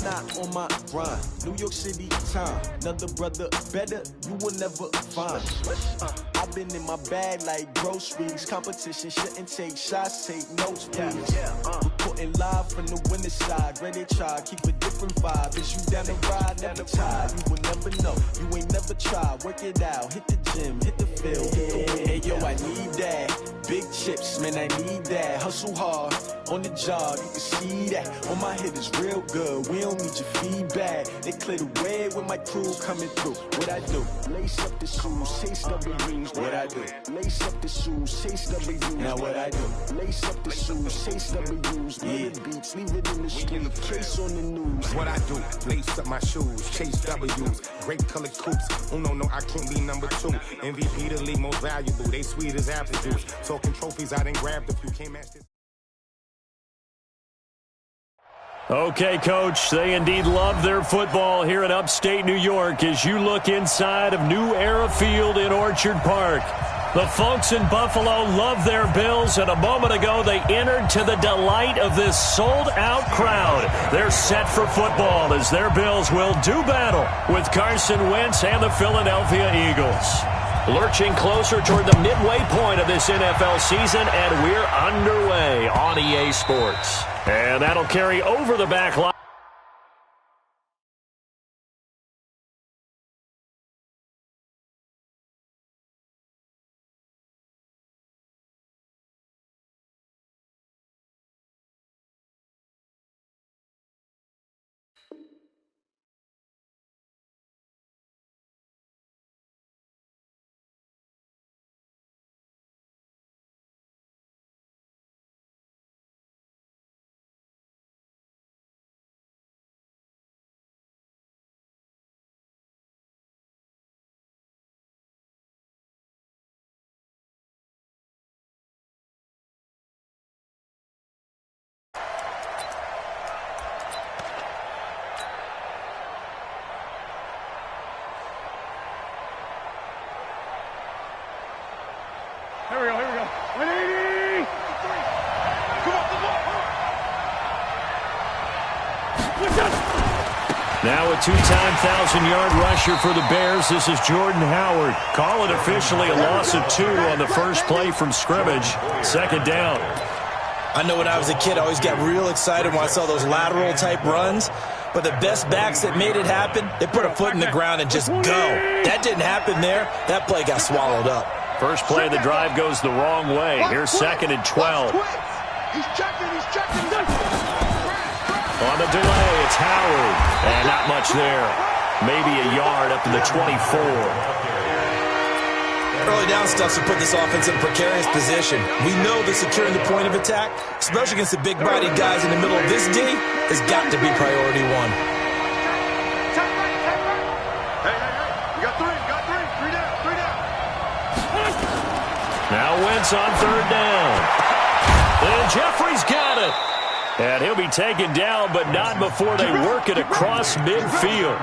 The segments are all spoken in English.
not on my grind. New York City time. Another brother better, you will never find. I've been in my bag like groceries. Competition shouldn't take shots, take notes, please. Reporting live from the winner's side. Ready to try, keep a different vibe. Is you down the ride, never tired. You will never know, you ain't never tried. Work it out, hit the gym, hit the field, hit the win. Hey yo, I need that. Big chips, man, I need that. Hustle hard, on the job, you can see that. On my hit is real good, we don't need your feedback. They clear the way when my crew coming through. What I do? Lace up the shoes, chase W's. What I do? Lace up the shoes, chase W's. Now what I do? Lace up the shoes, chase W's. Yeah. Beats, leave it in the street, case on the news. What I do? Lace up my shoes, chase W's. Great colored coops. Oh no, I can't be number 2. MVP the league most valuable. They sweet as apple juice. Talking trophies, I done grabbed a few. Can't match this. Okay, Coach, they indeed love their football here in upstate New York as you look inside of New Era Field in Orchard Park. The folks in Buffalo love their Bills, and a moment ago they entered to the delight of this sold-out crowd. They're set for football as their Bills will do battle with Carson Wentz and the Philadelphia Eagles. Lurching closer toward the midway point of this NFL season, and we're underway on EA Sports. And that'll carry over the back line. Here we go. 180! Come on. Now a two-time 1,000-yard rusher for the Bears. This is Jordan Howard. Call it officially a loss of 2 on the first play from scrimmage. Second down. I know when I was a kid, I always got real excited when I saw those lateral-type runs. But the best backs that made it happen, they put a foot in the ground and just go. That didn't happen there. That play got swallowed up. First play of the drive goes the wrong way. Here's 2nd and 12. He's checking. On the delay, it's Howard. And not much there. Maybe a yard up to the 24. Early down stuff to put this offense in a precarious position. We know that securing the point of attack, especially against the big-bodied guys in the middle of this D, has got to be priority 1. Hey. You got 3. 3 down. Now Wentz on 3rd down. And Jeffrey's got it. And he'll be taken down, but not before they work it across midfield.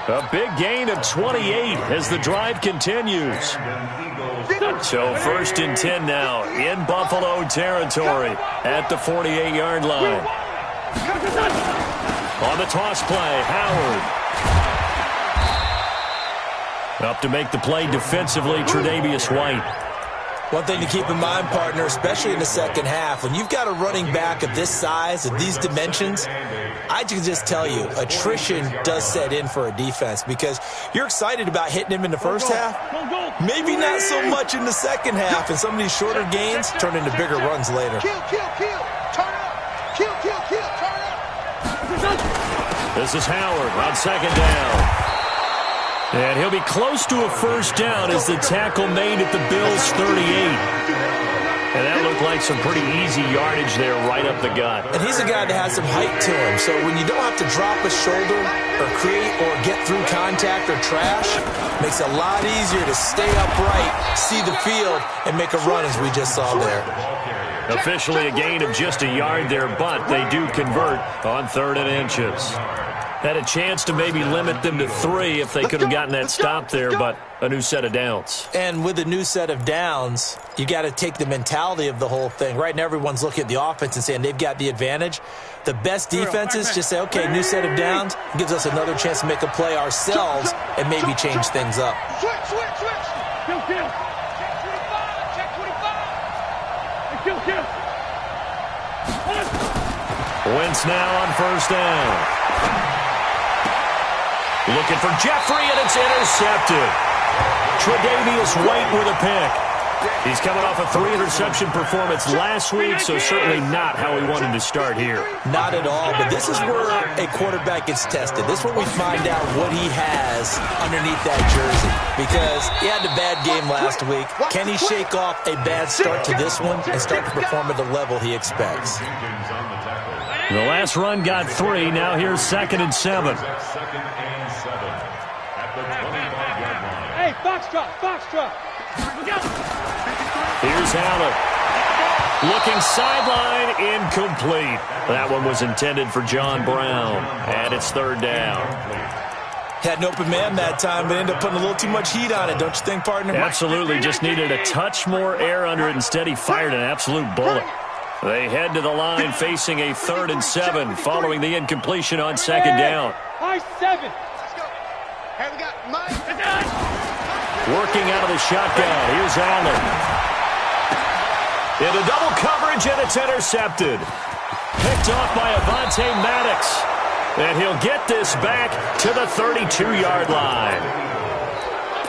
A big gain of 28 as the drive continues. So 1st and 10 now in Buffalo territory at the 48-yard line. On the toss play, Howard. Up to make the play defensively, Tre'Davious White. One thing to keep in mind, partner, especially in the second half, when you've got a running back of this size, of these dimensions, I can just tell you, attrition does set in for a defense because you're excited about hitting him in the first half. Maybe not so much in the second half, and some of these shorter gains turn into bigger runs later. Kill. Turn up. Kill. Turn up. This is Howard on 2nd down. And he'll be close to a first down as the tackle made at the Bills' 38. And that looked like some pretty easy yardage there right up the gut. And he's a guy that has some height to him, so when you don't have to drop a shoulder or create or get through contact or trash, makes it a lot easier to stay upright, see the field, and make a run as we just saw there. Officially a gain of just a yard there, but they do convert on 3rd and inches. Had a chance to maybe limit them to 3 if they could have gotten that stop there, but a new set of downs. And with a new set of downs, you got to take the mentality of the whole thing. Right now, everyone's looking at the offense and saying they've got the advantage. The best defenses just say, okay, new set of downs, gives us another chance to make a play ourselves and maybe change things up. Switch. Kill. Check 25. Kill. Wentz now on first down. Looking for Jeffrey, and it's intercepted. Tre'Davious White with a pick. He's coming off a 3-interception performance last week, so certainly not how he wanted to start here. Not at all, but this is where a quarterback gets tested. This is where we find out what he has underneath that jersey, because he had a bad game last week. Can he shake off a bad start to this one and start to perform at the level he expects? The last run got 3. Now here's 2nd and 7. Hey, Foxtrot. Here's Allen. Looking sideline, incomplete. That one was intended for John Brown. And it's 3rd down. Had an open man that time, but ended up putting a little too much heat on it, don't you think, partner? Absolutely. Just needed a touch more air under it. Instead, he fired an absolute bullet. They head to the line facing a 3rd and 7 following the incompletion on 2nd down. High 7. Let's go. Hey, we got Mike. Working out of the shotgun. Here's Allen. Into double coverage, and it's intercepted. Picked off by Avonte Maddox. And he'll get this back to the 32-yard line.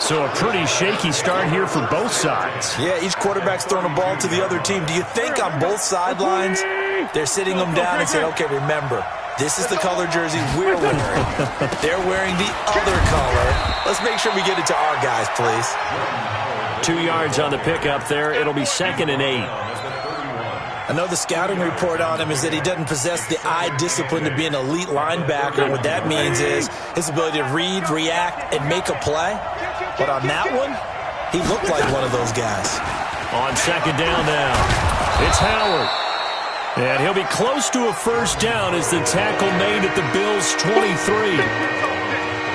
So a pretty shaky start here for both sides. Yeah, each quarterback's throwing a ball to the other team. Do you think on both sidelines they're sitting them down and saying, okay, remember, this is the color jersey we're wearing. They're wearing the other color. Let's make sure we get it to our guys, please. 2 yards on the pickup there. It'll be 2nd and 8. I know the scouting report on him is that he doesn't possess the eye discipline to be an elite linebacker. What that means is his ability to read, react, and make a play. But on that one, he looked like one of those guys. On 2nd down now, it's Howard. And he'll be close to a first down as the tackle made at the Bills' 23.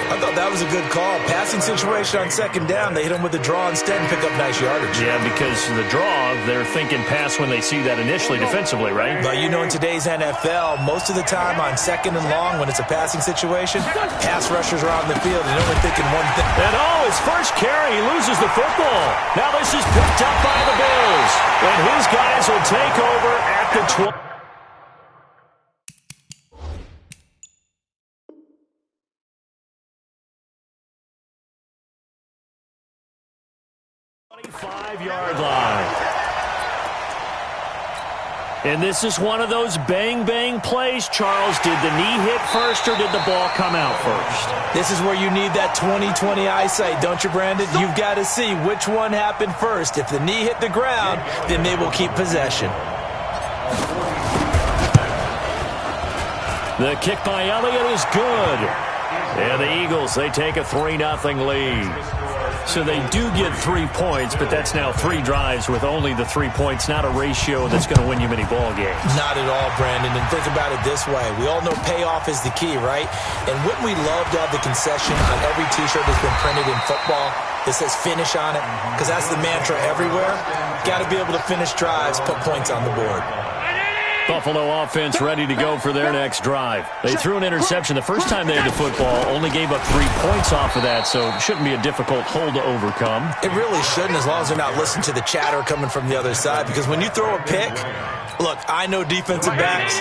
I thought that was a good call. Passing situation on 2nd down. They hit him with the draw instead and pick up nice yardage. Yeah, because the draw, they're thinking pass when they see that initially defensively, right? But you know, in today's NFL, most of the time on 2nd and long, when it's a passing situation, pass rushers are on the field and only thinking one thing. And his first carry, he loses the football. Now this is picked up by the Bills. And his guys will take over at the 20. 25-yard line. And this is one of those bang-bang plays, Charles. Did the knee hit first or did the ball come out first? This is where you need that 20/20 eyesight, don't you, Brandon? You've got to see which one happened first. If the knee hit the ground, then they will keep possession. The kick by Elliott is good. And the Eagles, they take a 3-0 lead. So they do get 3 points, but that's now 3 drives with only the 3 points, not a ratio that's going to win you many ball games. Not at all, Brandon. And think about it this way. We all know payoff is the key, right? And wouldn't we love to have the concession on every T-shirt that's been printed in football that says finish on it? Because that's the mantra everywhere. Got to be able to finish drives, put points on the board. Buffalo offense ready to go for their next drive. They threw an interception the first time they had the football, only gave up 3 points off of that, so it shouldn't be a difficult hole to overcome. It really shouldn't, as long as they're not listening to the chatter coming from the other side, because when you throw a pick, look, I know defensive backs,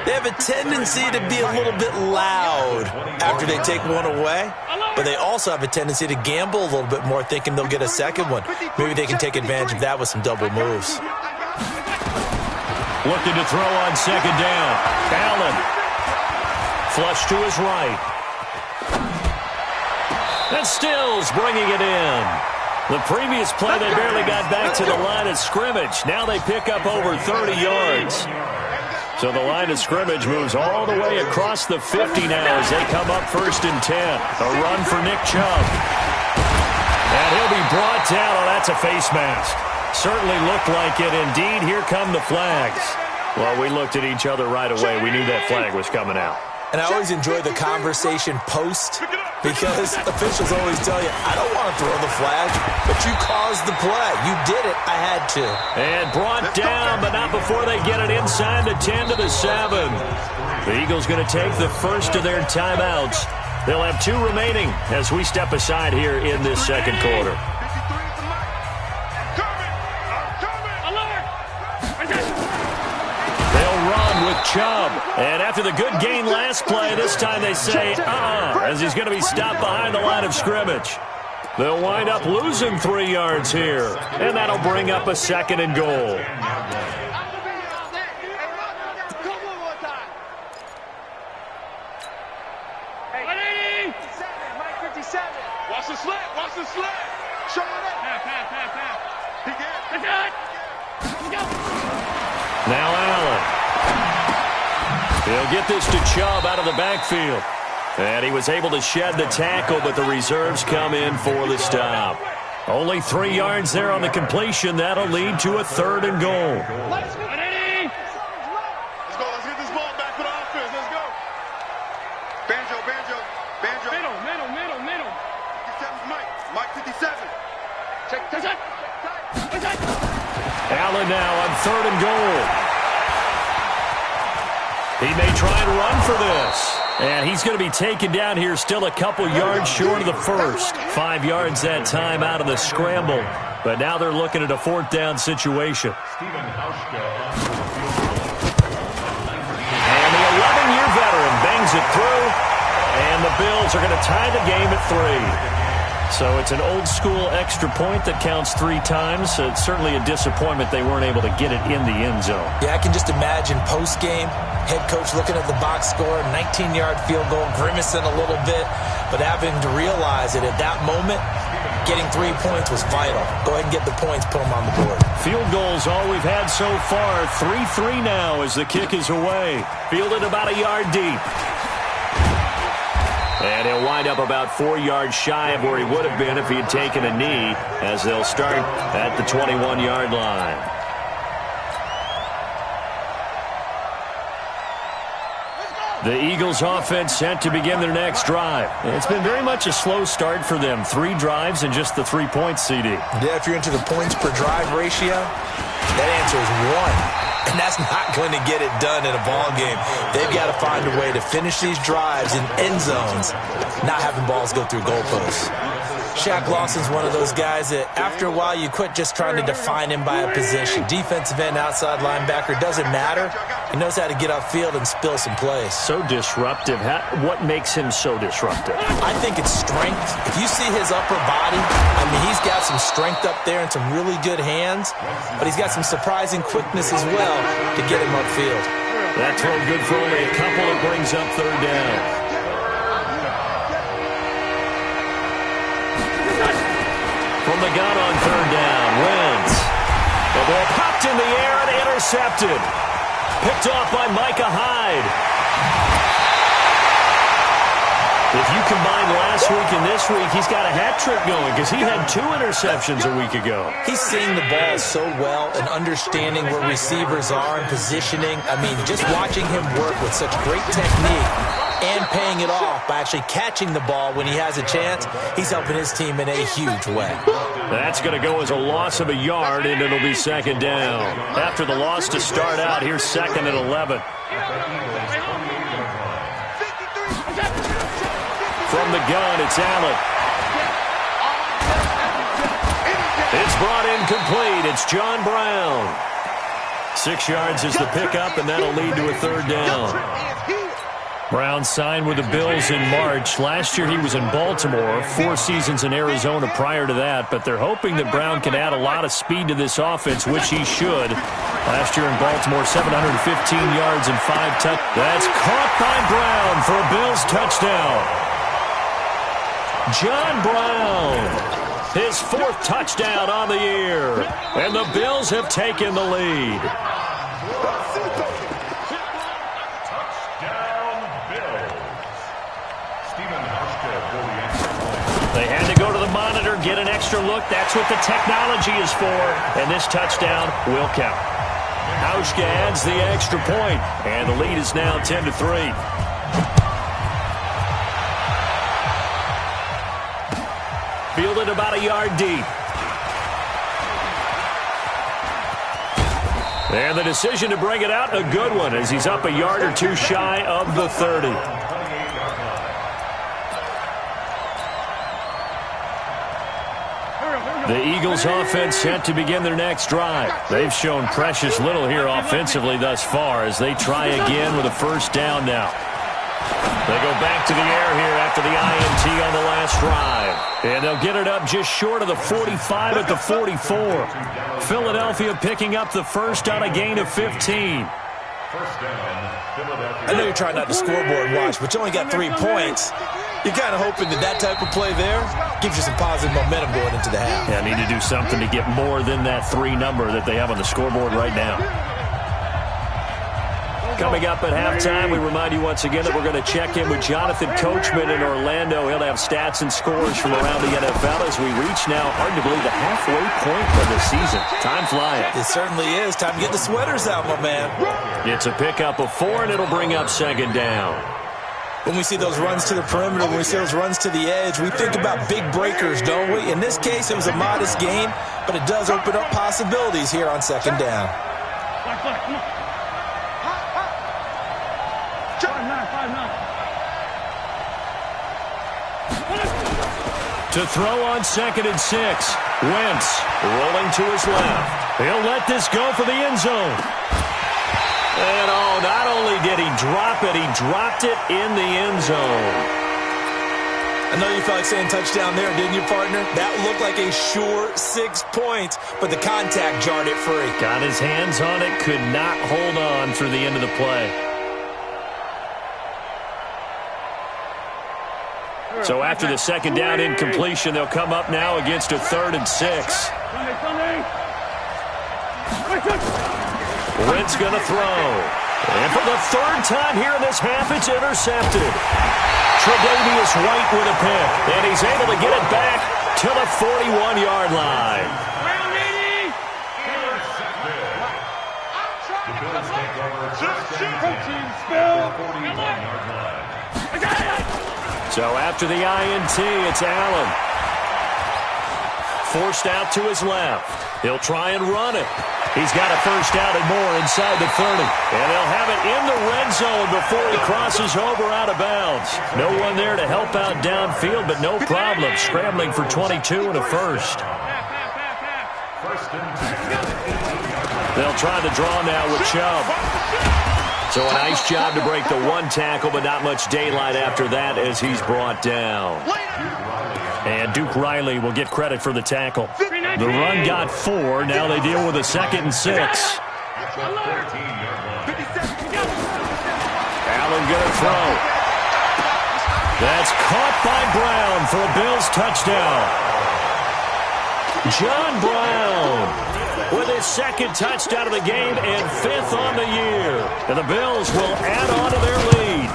they have a tendency to be a little bit loud after they take one away, but they also have a tendency to gamble a little bit more, thinking they'll get a second one. Maybe they can take advantage of that with some double moves. Looking to throw on 2nd down. Allen. Flush to his right. And Stills bringing it in. The previous play, they barely got back to the line of scrimmage. Now they pick up over 30 yards. So the line of scrimmage moves all the way across the 50 now as they come up 1st and 10. A run for Nick Chubb. And he'll be brought down. Oh, that's a face mask. Certainly looked like it. Indeed, here come the flags. Well, we looked at each other right away. We knew that flag was coming out. And I always enjoy the conversation post because officials always tell you, I don't want to throw the flag, but you caused the play. You did it. I had to. And brought down, but not before they get it inside the 10 to the 7. The Eagles going to take the first of their timeouts. They'll have 2 remaining as we step aside here in this second quarter. Chubb. And after the good gain last play, this time they say, as he's going to be stopped behind the line of scrimmage. They'll wind up losing 3 yards here, and that'll bring up a 2nd and goal. Watch the slant, watch the slant. Show it. Pass. He get it. Now Allen. He'll get this to Chubb out of the backfield. And he was able to shed the tackle, but the reserves come in for the stop. Only 3 yards there on the completion. That'll lead to a 3rd and goal. Let's go. Let's get this ball back for the offense. Let's go. Banjo. Middle. 57's Mike 57. Check. Allen now on 3rd and goal. He may try and run for this. And he's going to be taken down here still a couple yards short of the first. 5 yards that time out of the scramble. But now they're looking at a 4th down situation. And the 11-year veteran bangs it through. And the Bills are going to tie the game at 3. So it's an old-school extra point that counts 3 times. So it's certainly a disappointment they weren't able to get it in the end zone. Yeah, I can just imagine post-game, head coach looking at the box score, 19-yard field goal, grimacing a little bit, but having to realize that at that moment, getting 3 points was vital. Go ahead and get the points, put them on the board. Field goals all we've had so far. 3-3 now as the kick is away. Fielded about a yard deep. And he'll wind up about 4 yards shy of where he would have been if he had taken a knee, as they'll start at the 21-yard line. The Eagles offense set to begin their next drive. It's been very much a slow start for them. 3 drives and just the 3 points, CD. Yeah, if you're into the points per drive ratio, that answer is 1. And that's not going to get it done in a ball game. They've got to find a way to finish these drives in end zones, not having balls go through goalposts. Shaq Lawson's one of those guys that after a while you quit just trying to define him by a position. Defensive end, outside linebacker, doesn't matter. He knows how to get upfield and spill some plays. So disruptive. What makes him so disruptive? I think it's strength. If you see his upper body, I mean, he's got some strength up there and some really good hands, but he's got some surprising quickness as well to get him upfield. That throw good for only a couple. It brings up 3rd down. From the gun on 3rd down, Wentz. The ball popped in the air and intercepted. Picked off by Micah Hyde. If you combine last week and this week, he's got a hat trick going because he had 2 interceptions a week ago. He's seeing the ball so well and understanding where receivers are and positioning. I mean, just watching him work with such great technique and paying it off by actually catching the ball when he has a chance, he's helping his team in a huge way. That's going to go as a loss of a yard, and it'll be 2nd down. After the loss to start out, here's 2nd and 11. From the gun, it's Allen. It's brought in complete. It's John Brown. 6 yards is the pickup, and that'll lead to a 3rd down. Brown signed with the Bills in March. Last year he was in Baltimore, 4 seasons in Arizona prior to that, but they're hoping that Brown can add a lot of speed to this offense, which he should. Last year in Baltimore, 715 yards and 5 touchdowns. That's caught by Brown for a Bills touchdown. John Brown, his 4th touchdown on the year, and the Bills have taken the lead. They had to go to the monitor, get an extra look. That's what the technology is for, and this touchdown will count. Hauschka adds the extra point, and the lead is now 10-3. Fielded about a yard deep. And the decision to bring it out, a good one, as he's up a yard or two shy of the 30. The Eagles offense set to begin their next drive. They've shown precious little here offensively thus far as they try again with a first down now. They go back to the air here after the INT on the last drive. And they'll get it up just short of the 45 at the 44. Philadelphia picking up the first on a gain of 15. I know you're trying not to scoreboard watch, but you only got 3 points. You're kind of hoping that type of play there gives you some positive momentum going into the half. Yeah, need to do something to get more than that 3 number that they have on the scoreboard right now. Coming up at halftime, we remind you once again that we're going to check in with Jonathan Coachman in Orlando. He'll have stats and scores from around the NFL as we reach now arguably the halfway point of the season. Time flying. It certainly is. Time to get the sweaters out, my man. It's a pickup of 4, and it'll bring up second down. When we see those runs to the perimeter, when we see those runs to the edge, we think about big breakers, don't we? In this case, it was a modest gain, but it does open up possibilities here on second down. To throw on 2nd and 6. Wentz rolling to his left. He'll let this go for the end zone. And not only did he drop it, he dropped it in the end zone. I know you felt like saying touchdown there, didn't you, partner? That looked like a sure 6 points, but the contact jarred it free. Got his hands on it, could not hold on through the end of the play. So after the second down incompletion, they'll come up now against a 3rd and 6. Wentz going to throw. And for the 3rd time here in this half, it's intercepted. Tre'Davious White with a pick. And he's able to get it back to the 41-yard line. So after the INT, it's Allen. Forced out to his left. He'll try and run it. He's got a first down and more inside the 30. And they'll have it in the red zone before he crosses over out of bounds. No one there to help out downfield, but no problem. Scrambling for 22 and a first. They'll try the draw now with Chubb. So a nice job to break the 1 tackle, but not much daylight after that as he's brought down. And Duke Riley will get credit for the tackle. The run got 4. Now they deal with a 2nd and 6. Allen going to throw. That's caught by Brown for a Bills touchdown. John Brown with his 2nd touchdown of the game and 5th on the year. And the Bills will add on to their lead.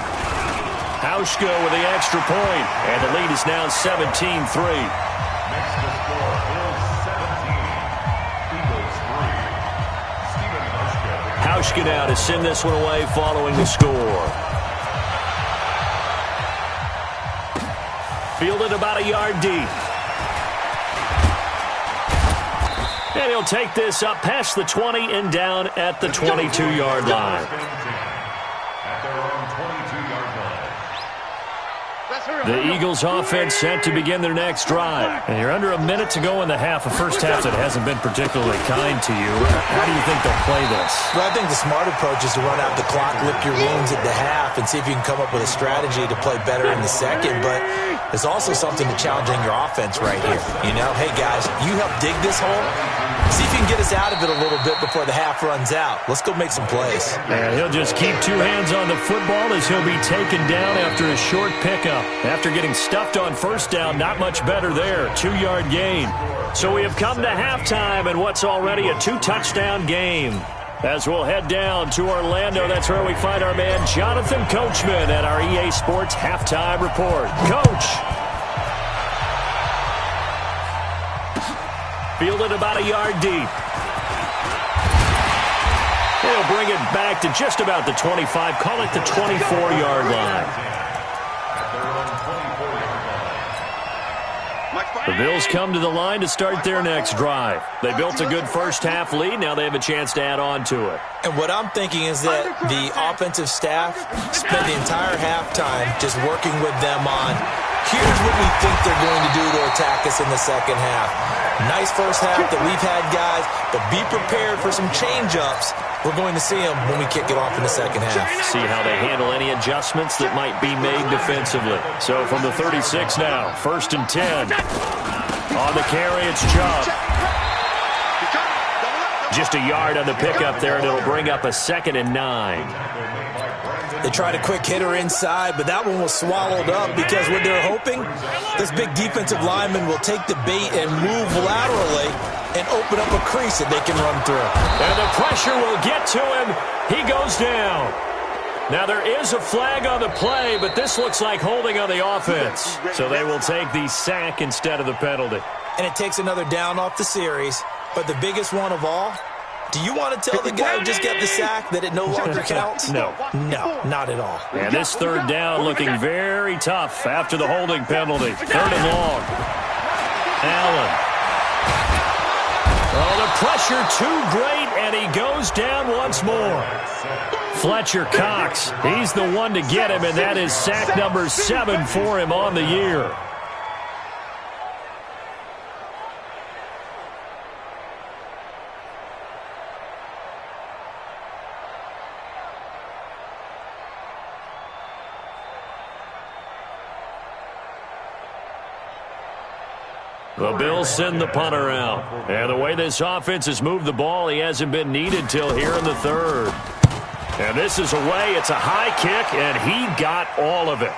Hauschka with the extra point, and the lead is now 17-3. Hauschka now to send this one away following the score. Fielded about a yard deep. And he'll take this up past the 20 and down at the 22-yard line. The Eagles offense set to begin their next drive. And you're under a minute to go in the half, a first half that hasn't been particularly kind to you. How do you think they'll play this? Well, I think the smart approach is to run out the clock, lick your wounds at the half, and see if you can come up with a strategy to play better in the second. But there's also something to challenging your offense right here. You know, hey, guys, you help dig this hole. See if you can get us out of it a little bit before the half runs out. Let's go make some plays. And he'll just keep 2 hands on the football as he'll be taken down after a short pickup. After getting stuffed on first down, not much better there. 2-yard gain. So we have come to halftime in what's already a 2-touchdown game. As we'll head down to Orlando, that's where we find our man Jonathan Coachman at our EA Sports Halftime Report. Coach. Fielded about a yard deep. He'll bring it back to just about the 25. Call it the 24-yard line. The Bills come to the line to start their next drive. They built a good first-half lead. Now they have a chance to add on to it. And what I'm thinking is that the offensive staff spent the entire halftime just working with them on, here's what we think they're going to do to attack us in the second half. Nice first half that we've had, guys, but be prepared for some change-ups. We're going to see them when we kick it off in the second half. See how they handle any adjustments that might be made defensively. So from the 36 now, 1st and 10. On the carry, it's Chubb. Just a yard on the pickup there, and it'll bring up a 2nd and 9. They tried a quick hitter inside, but that one was swallowed up because what they're hoping, this big defensive lineman will take the bait and move laterally and open up a crease that they can run through. And the pressure will get to him. He goes down. Now there is a flag on the play, but this looks like holding on the offense. So they will take the sack instead of the penalty. And it takes another down off the series. But the biggest one of all, do you want to tell the guy who just got the sack that it no longer counts? No. No, not at all. And this 3rd down looking very tough after the holding penalty. 3rd and long. Allen. Oh, the pressure too great, and he goes down once more. Fletcher Cox, he's the one to get him, and that is sack number 7 for him on the year. The Bills send the punter out. And the way this offense has moved the ball, he hasn't been needed till here in the 3rd. And this is away. It's a high kick, and he got all of it.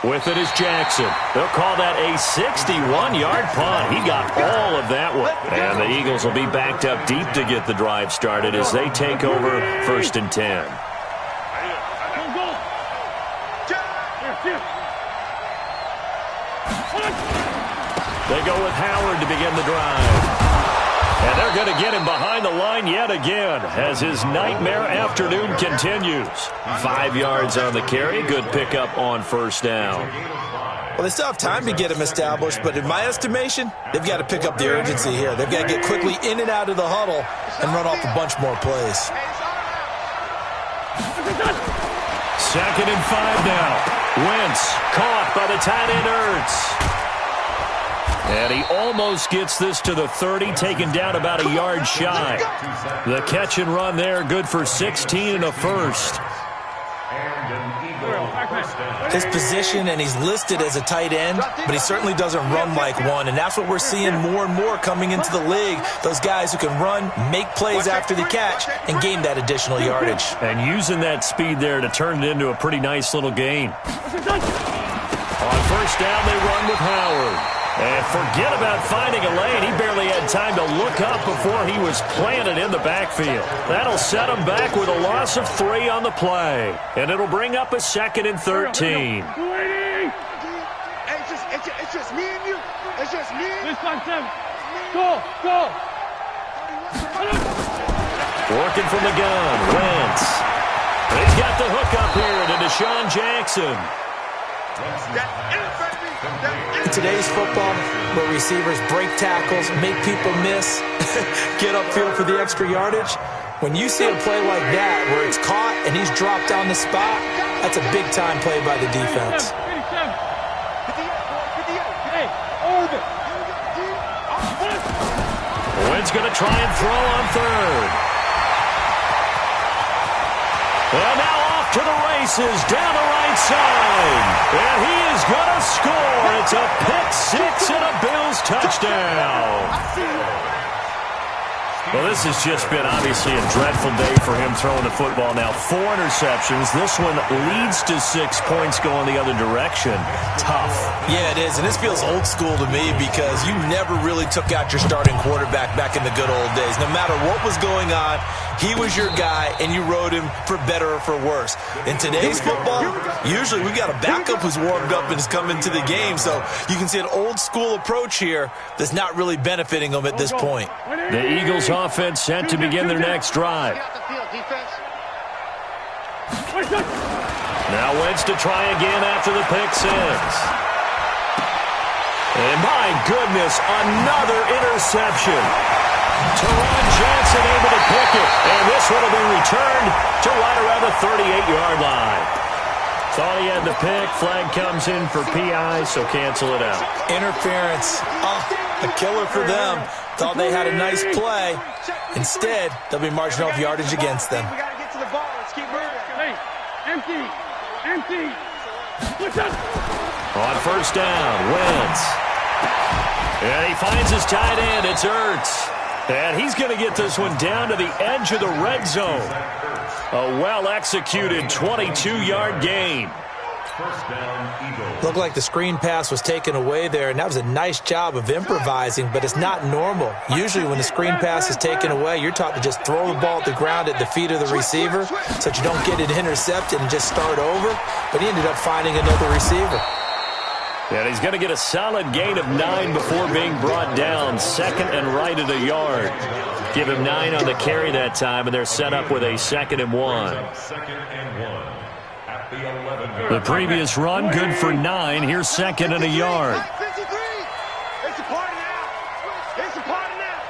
With it is Jackson. They'll call that a 61-yard punt. He got all of that one. And the Eagles will be backed up deep to get the drive started as they take over 1st and 10. They go with Howard to begin the drive. And they're going to get him behind the line yet again as his nightmare afternoon continues. 5 yards on the carry. Good pickup on 1st down. Well, they still have time to get him established, but in my estimation, they've got to pick up the urgency here. They've got to get quickly in and out of the huddle and run off a bunch more plays. 2nd and 5 now. Wentz caught by the tight end Ertz. And he almost gets this to the 30, taken down about a yard shy. The catch and run there, good for 16 and a 1st. His position, and he's listed as a tight end, but he certainly doesn't run like one, and that's what we're seeing more and more coming into the league. Those guys who can run, make plays after the catch, and gain that additional yardage. And using that speed there to turn it into a pretty nice little gain. On 1st down, they run with Howard. And forget about finding a lane. He barely had time to look up before he was planted in the backfield. That'll set him back with a loss of 3 on the play. And it'll bring up a 2nd and 13. It's just me and you. It's just me. Go. Working from the gun, Wentz. He's got the hook up here to Deshaun Jackson. In today's football, where receivers break tackles, make people miss, get upfield for the extra yardage, when you see a play like that where it's caught and he's dropped on the spot, that's a big-time play by the defense. Wentz going to try and throw on 3rd. And now off to the races, down the right side. And he is going to score. It's a pick 6 and a Bills touchdown. Well, this has just been obviously a dreadful day for him throwing the football. Now 4 interceptions. This one leads to 6 points going the other direction. Tough. Yeah, it is. And this feels old school to me because you never really took out your starting quarterback back in the good old days. No matter what was going on, he was your guy, and you rode him for better or for worse. In today's football, usually we got a backup who's warmed up and is coming to the game. So you can see an old school approach here that's not really benefiting them at this point. The Eagles offense set to begin their next drive. Now Wentz to try again after the pick 6. And my goodness, another interception. Teron Johnson able to pick it. And this one will be returned to right around the 38-yard line. Thought he had the pick. Flag comes in for PI, so cancel it out. Interference. Oh, a killer for them. Thought they had a nice play. Instead, they'll be marching off yardage against them. We got to get to the ball. Let's keep moving. Hey, empty. Empty. On first down, Wentz. And he finds his tight end. It's Ertz. And he's going to get this one down to the edge of the red zone. A well-executed 22-yard gain. Looked like the screen pass was taken away there, and that was a nice job of improvising, but it's not normal. Usually when the screen pass is taken away, you're taught to just throw the ball at the ground at the feet of the receiver so that you don't get it intercepted and just start over, but he ended up finding another receiver. And he's going to get a solid gain of 9 before being brought down. Second and right at a yard. Give him 9 on the carry that time, and they're set up with a 2nd and 1. The previous run, good for 9. Here's 2nd and a yard. It's a party now. It's a party now.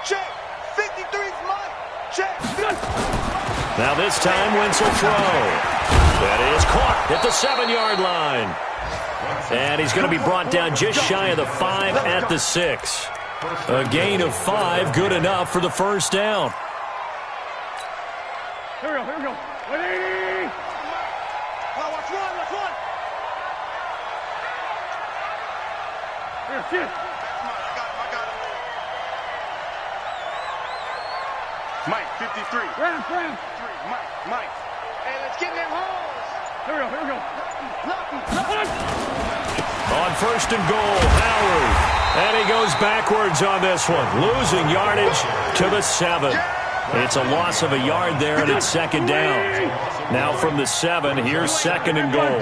Check. 53's mine. Check. Now this time, Wentz will throw. That is caught at the 7-yard line. And he's going to be brought down just shy of the 5 at the 6. A gain of 5, good enough for the first down. Here we go, here we go. Ready? Watch one, watch one. Here, shoot. I got it. Mike, 53. Ram. Mike. Hey, let's get in them holes. Here we go. On first and goal, Howard. And he goes backwards on this one, losing yardage to the 7. It's a loss of a yard there, and it's 2nd down. Now from the 7, here's 2nd and goal.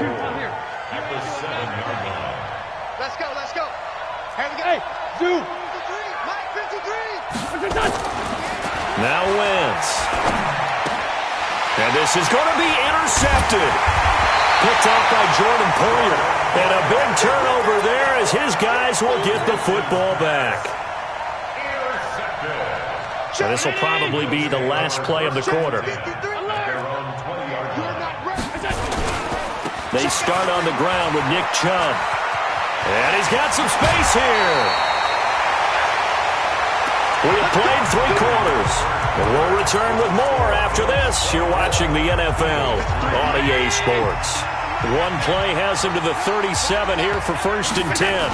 Let's go. Here we go. Hey, do. 53. Mike, 53. Now Wentz. And this is going to be intercepted. Picked off by Jordan Poyer. And a big turnover there as his guys will get the football back. So this will probably be the last play of the quarter. They start on the ground with Nick Chubb. And he's got some space here. We have played 3 quarters. And we'll return with more after this. You're watching the NFL on EA Sports. One play has him to the 37 here for 1st and 10.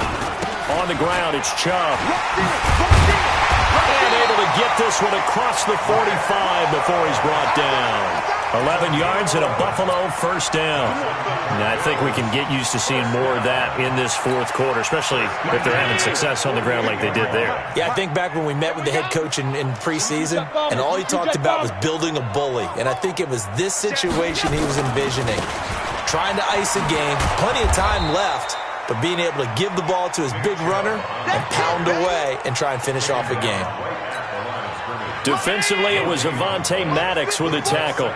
On the ground, it's Chubb. And able to get this one across the 45 before he's brought down. 11 yards and a Buffalo first down. And I think we can get used to seeing more of that in this 4th quarter, especially if they're having success on the ground like they did there. Yeah, I think back when we met with the head coach in preseason, and all he talked about was building a bully. And I think it was this situation he was envisioning. Trying to ice a game, plenty of time left, but being able to give the ball to his big runner and pound away and try and finish off a game. Defensively, it was Avonte Maddox with a tackle.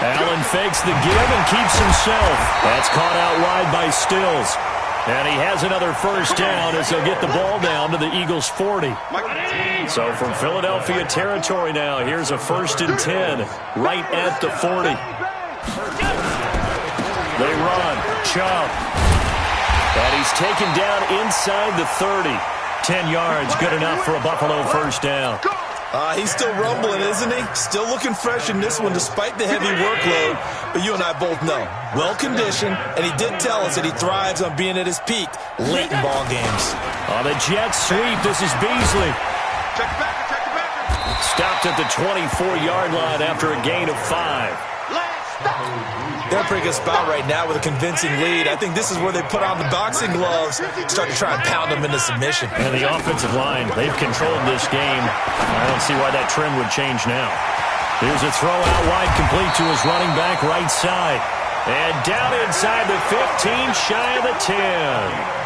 Allen fakes the give and keeps himself. That's caught out wide by Stills. And he has another first down as they'll get the ball down to the Eagles' 40. So from Philadelphia territory now, here's a 1st and 10 right at the 40. They run. Chubb. And he's taken down inside the 30. 10 yards, good enough for a Buffalo first down. He's still rumbling, isn't he? Still looking fresh in this one despite the heavy workload. But you and I both know, well-conditioned, and he did tell us that he thrives on being at his peak late in ball games. On the jet sweep, this is Beasley. Stopped at the 24-yard line after a gain of 5. They're in a pretty good spot right now with a convincing lead. I think this is where they put on the boxing gloves, start to try and pound them into submission. And the offensive line, they've controlled this game. I don't see why that trend would change now. Here's a throw out wide, complete to his running back right side. And down inside the 15, shy of the 10.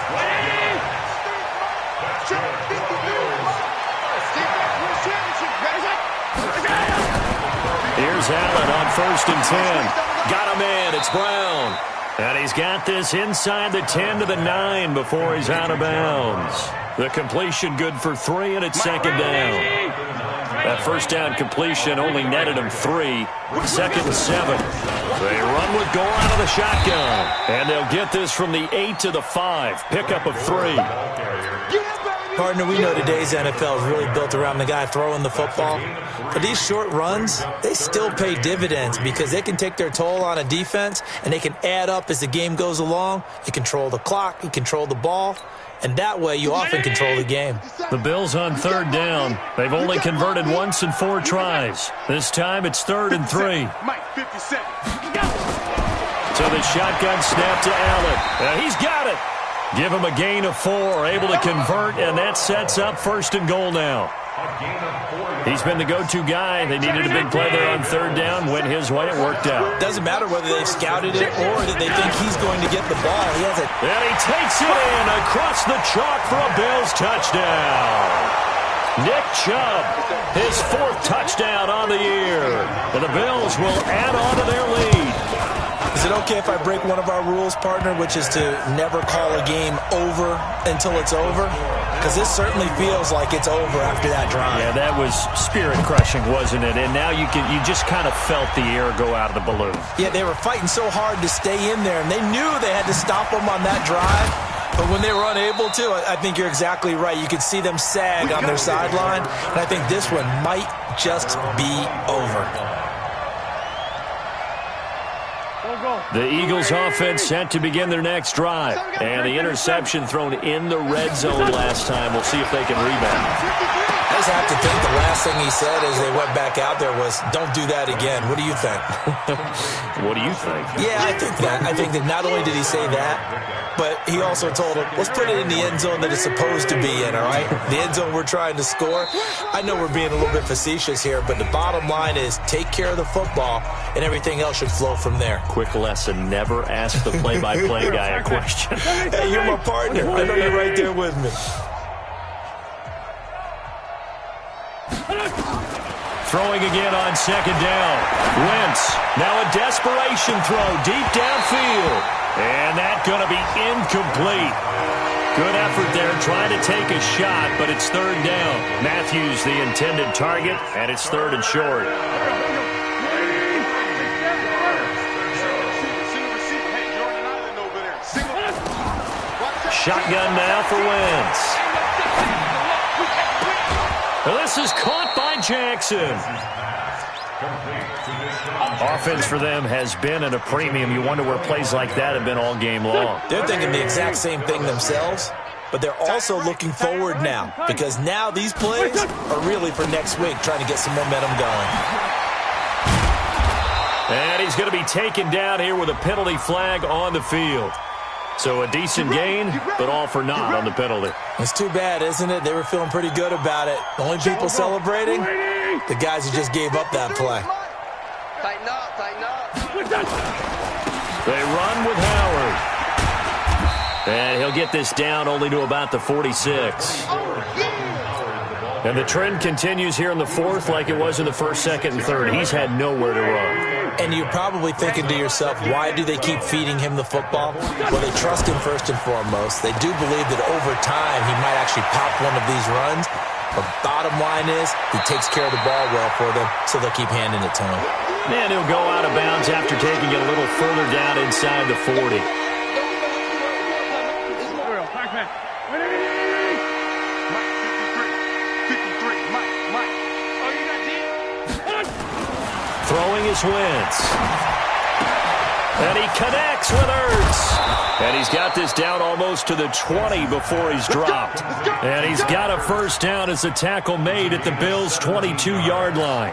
is Allen on 1st and 10. Got him in. It's Brown. And he's got this inside the 10 to the 9 before he's out of bounds. The completion good for 3, and it's 2nd down. That first down completion only netted him 3. 2nd and 7. They run with Gore out of the shotgun. And they'll get this from the 8 to the 5. Pickup of 3. Partner, we know today's NFL is really built around the guy throwing the football. But these short runs, they still pay dividends because they can take their toll on a defense, and they can add up as the game goes along. You control the clock, you control the ball, and that way you often control the game. The Bills on 3rd down. They've only converted once in 4 tries. This time it's 3rd and 3. So the shotgun snap to Allen. He's got it. Give him a gain of 4, able to convert, and that sets up 1st and goal now. He's been the go-to guy. They needed a big play there on 3rd down. Went his way. It worked out. Doesn't matter whether they've scouted it or that they think he's going to get the ball. He has it. And he takes it in across the chalk for a Bills touchdown. Nick Chubb, his 4th touchdown on the year. And the Bills will add on to their lead. Is it okay if I break one of our rules, partner, which is to never call a game over until it's over? Because this certainly feels like it's over after that drive. Yeah, that was spirit-crushing, wasn't it? And now you just kind of felt the air go out of the balloon. Yeah, they were fighting so hard to stay in there, and they knew they had to stop them on that drive. But when they were unable to, I think you're exactly right. You could see them sag on their sideline, and I think this one might just be over. The Eagles offense set to begin their next drive. And the interception thrown in the red zone last time. We'll see if they can rebound. I just have to think the last thing he said as they went back out there was, don't do that again. What do you think? What do you think? Yeah, I think that. I think that not only did he say that, but he also told him, let's put it in the end zone that it's supposed to be in, all right? The end zone we're trying to score. I know we're being a little bit facetious here, but the bottom line is take care of the football, and everything else should flow from there. Quick lesson, never ask the play-by-play guy a question. Hey, you're my partner. I know you're right there with me. Throwing again on 2nd down. Wentz, now a desperation throw deep downfield. And that's going to be incomplete. Good effort there trying to take a shot, but it's 3rd down. Matthews the intended target, and it's 3rd and short. Shotgun now for Wentz. This is caught by Jackson. Offense for them has been at a premium. You wonder where plays like that have been all game long. They're thinking the exact same thing themselves, but they're also looking forward now because now these plays are really for next week, trying to get some momentum going. And he's going to be taken down here with a penalty flag on the field. So a decent gain, but all for naught on the penalty. It's too bad, isn't it? They were feeling pretty good about it. The only people celebrating, the guys who just gave up that play. Tighten up, tighten up. They run with Howard. And he'll get this down only to about the 46. And the trend continues here in the 4th like it was in the 1st, 2nd, and 3rd. He's had nowhere to run. And you're probably thinking to yourself, why do they keep feeding him the football? Well, they trust him first and foremost. They do believe that over time he might actually pop one of these runs. But bottom line is he takes care of the ball well for them, so they'll keep handing it to him. And he'll go out of bounds after taking it a little further down inside the 40. Throwing is Wentz. And he connects with Ertz. And he's got this down almost to the 20 before he's dropped. And he's got a first down as the tackle made at the Bills' 22-yard line.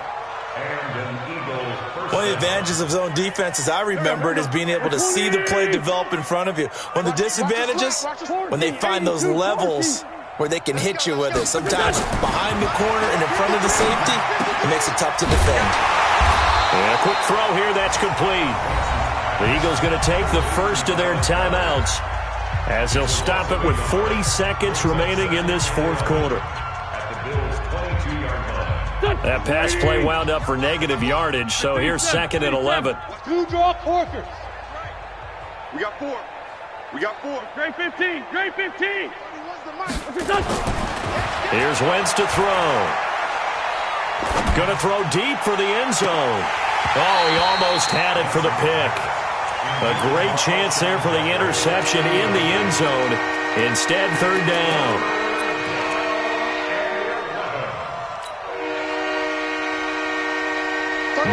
One of the advantages of zone defense, as I remember it, is being able to see the play develop in front of you. One of the disadvantages, when they find those levels where they can hit you with it. Sometimes behind the corner and in front of the safety, it makes it tough to defend. And a quick throw here, that's complete. The Eagles going to take the first of their timeouts as they'll stop it with 40 seconds remaining in this 4th quarter. That pass play wound up for negative yardage, so here's 2nd and 11. Two draw Corkers. We got 4. We got 4. Grade 15. Grade 15. Here's Wentz to throw. Gonna throw deep for the end zone. Oh, he almost had it for the pick. A great chance there for the interception in the end zone. Instead, 3rd down.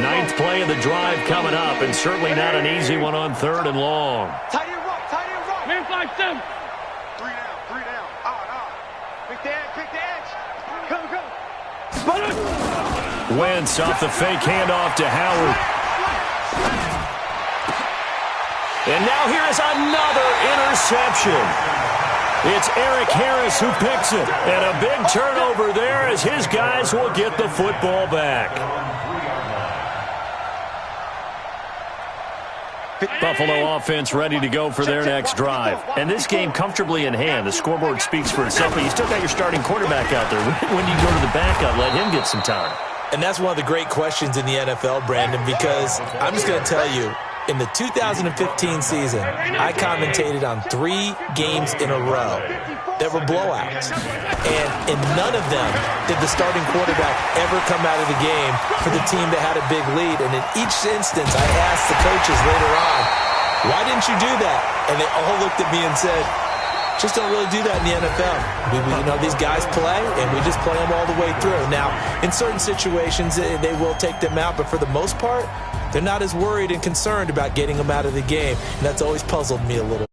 Ninth play of the drive coming up, and certainly not an easy one on 3rd and long. Tight end rock, tight end rock. Man, 5-7. 3 down. Pick the edge. Come. Wentz off the fake handoff to Howard. And now here is another interception. It's Eric Harris who picks it. And a big turnover there as his guys will get the football back. Buffalo offense ready to go for their next drive. And this game comfortably in hand. The scoreboard speaks for itself, but you still got your starting quarterback out there. When do you go to the backup? Let him get some time. And that's one of the great questions in the NFL, Brandon, because I'm just going to tell you, in the 2015 season, I commentated on 3 games in a row that were blowouts. And in none of them did the starting quarterback ever come out of the game for the team that had a big lead. And in each instance, I asked the coaches later on, why didn't you do that? And they all looked at me and said, just don't really do that in the NFL. These guys play, and we just play them all the way through. Now, in certain situations, they will take them out, but for the most part, they're not as worried and concerned about getting them out of the game. And that's always puzzled me a little.